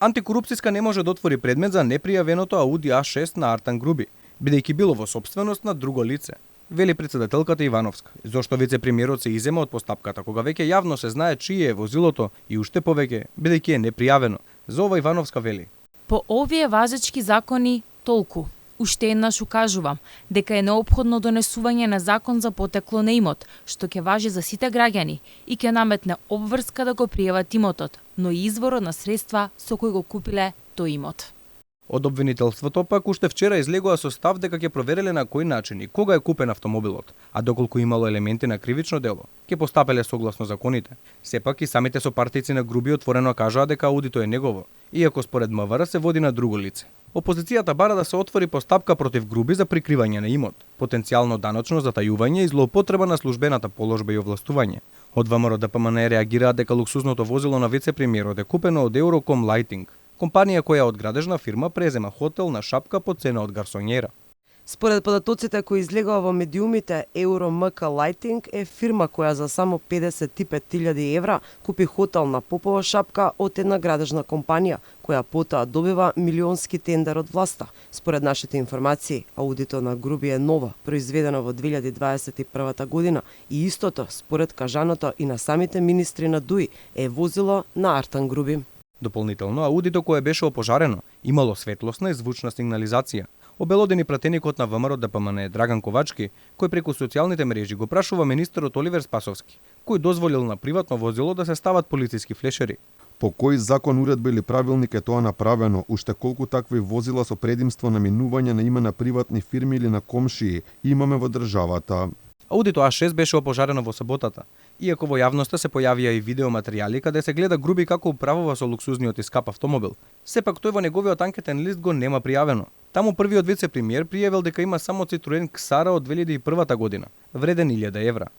Антикорупцијска не може да отвори предмет за непријавеното Ауди А6 на Артан Груби, бидејќи било во сопственост на друго лице, вели претседателката Ивановска. Зошто вице-премиерот се иззема од постапката кога веќе јавно се знае чие е возилото и уште повеќе, бидејќи е непријавено. За ова Ивановска вели: По овие важечки закони толку. Уште еднаш укажувам дека е неопходно донесување на закон за потекло на имот, што ќе важи за сите граѓани и ќе наметне обврска да го пријават имотот, но и изворот на средства со кои го купиле тој имот. Од обвинителството пак уште вчера излегува со став дека ќе провереле на кој начин и кога е купен автомобилот, а доколку имало елементи на кривично дело, ќе постапеле согласно законите. Сепак и самите сопартици на Груби отворено кажаа дека аудито е негово, иако според МВР се води на друго лице. Опозицијата бара да се отвори постапка против Груби за прикривање на имот, потенцијално даночно затајување и злоупотреба на службената положба и овластување. Од ВМРО ДПМН реагираат дека луксузното возило на вице-премиерот е купено од Eurocom Lighting, компанија која од градежна фирма презема хотел на шапка по цена од гарсонјера. Според податоците кои излегува во медиумите, EuroMK Lighting е фирма која за само 55.000 евра купи хотел на Попова шапка од една градежна компанија, која потоа добива милионски тендер од власта. Според нашите информации, аудито на Груби е нова, произведено во 2021 година и истото, според кажаното и на самите министри на ДУИ, е возило на Артан Груби. Дополнително, аудито кое беше опожарено, имало светлосна и звучна сигнализација. Обелодени пратеникот на ВМРО ДПМН Драган Ковачки, кој преку социјалните мрежи го прашува министерот Оливер Спасовски, кој дозволил на приватно возило да се стават полициски флешери. По кој закон, уредба или правилник е тоа направено? Уште колку такви возила со предимство на минување на име на приватни фирми или на комшии имаме во државата? Аудито А6 беше опожарено во саботата, иако во јавноста се појавија и видеоматеријали каде се гледа Груби како управува со луксузниот и скап автомобил. Сепак тој во неговиот анкетен лист го нема пријавено. Таму првиот вице-премиер пријавил дека има само Citroen Xara од 2001 година, вреден 1000 евра.